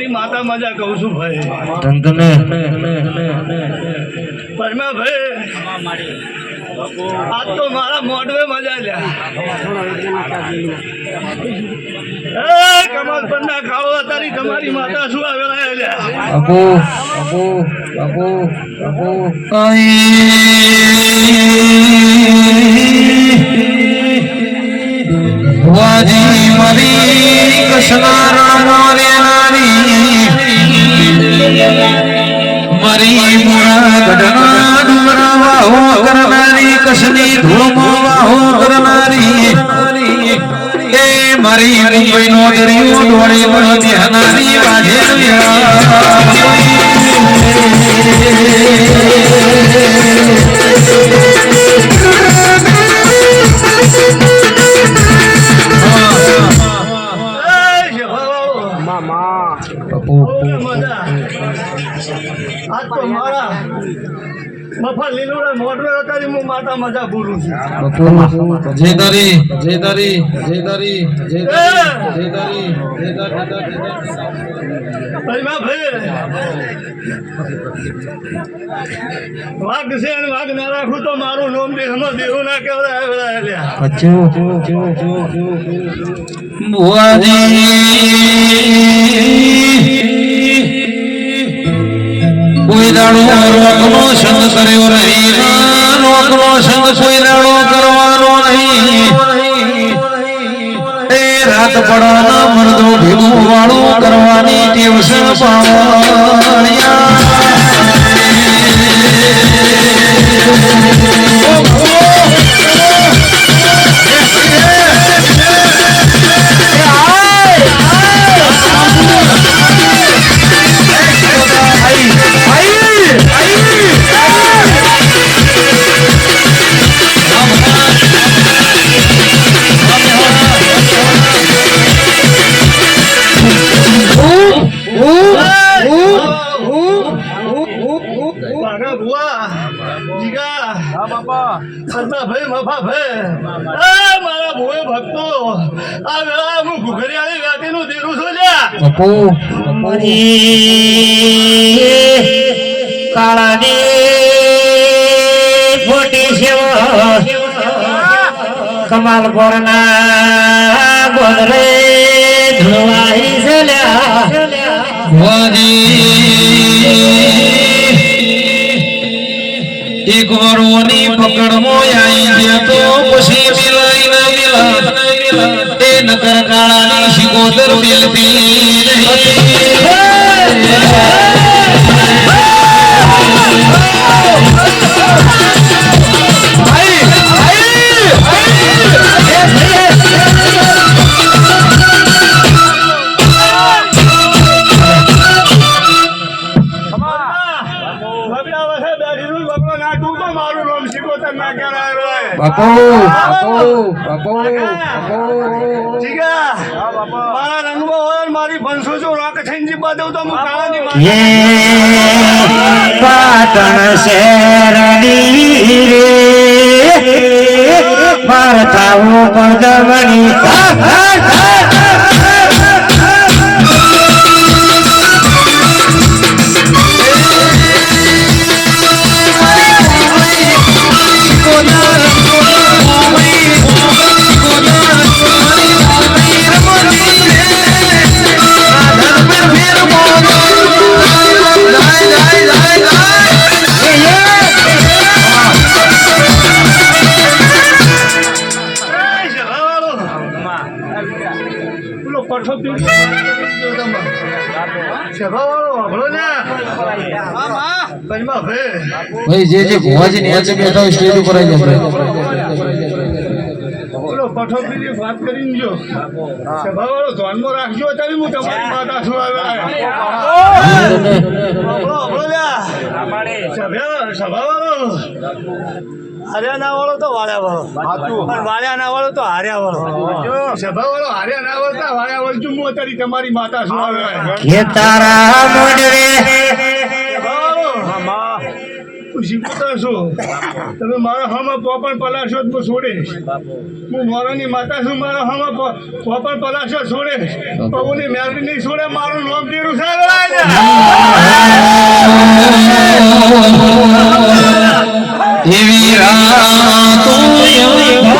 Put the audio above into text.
માતા મજા કહું છું ભાઈ પરમા ભાઈ આજ તો મારા મોઢવે મજા લ્યા કમલ પર ના ખાડો તારી તમારી માતા શું આવેલા વાજી મારી કસનારા મોરે નારી મારી મુરા ગઢના ડુંગરા વાહો કરનારી કસની ધૂળમાં વાહો કરનારી એ મારી મુંબઈ નો દરિયો ડોળે મળી બેહનારી વાજે મફા લીલુડા મોઢવે હતા હું માતા મજા ભૂલું છું જય તારી જય તારી જય તારી જય તારી જય તારી જય તારી વાઘ છે અને વાઘ ના રાખું તો મારું નામ દેહમાં દેવું ના કેવડાય કોઈ દાડો રોકનો સંગ કર્યો નહીં રોકનો સંગ કોઈ દાડો કરવાનો નહીં એ રાત પડાના મરદો ભેગું વાળું કરવાની ટેવ છે પાવણિયા મારા ભોય ભક્તો આ વેળા હું ઘુઘરિયાની ગાતીનું દેરું છું કાળાની ફોટી સેવા કમાલ કોરના ગોદરે ધોવાઈ ચલ્યા એક વારોની પકડમાં આવી ગયા તો પછી મિલાઈ ના મિલા એ નકર કાળાની શિકોતર મિલતી મારા રંગમાં હોય મારી ભંસો જો રોક થઈને જીબા દઉં તો હું કાળાની પાટણ શહેરની રે મારતાઓ પદવણી સભાવાળો વાપરો ને પંચમા ભાઈ ભાઈ જે ભુવાજી નીચે બેઠા હોય સ્ટેજ ઉપર આવી જાય બોલો પઠોકરીની વાત કરીને જો સભાવાળો ધ્યાનમાં રાખજો અત્યારે હું તમારી માતા શું સભાવાળો હાર્યા ના વાળો તો વાળ્યા વાળો પણ વાળ્યા ના વાળો તો હાર્યા વાળો સભાવાળો હાર્યા ના વાળતા વાળ્યા વાળું હું અત્યારે તમારી માતા શું આવે કે તારા મોડવે તમે મારા હામાં પોપણ પલાશો હું છોડીશ હું મોરાની માતા છું મારા હામાં પોપણ પલાશો છોડીશ પગુની મેરડી નહીં છોડે મારું નામ તેરું એવી રામ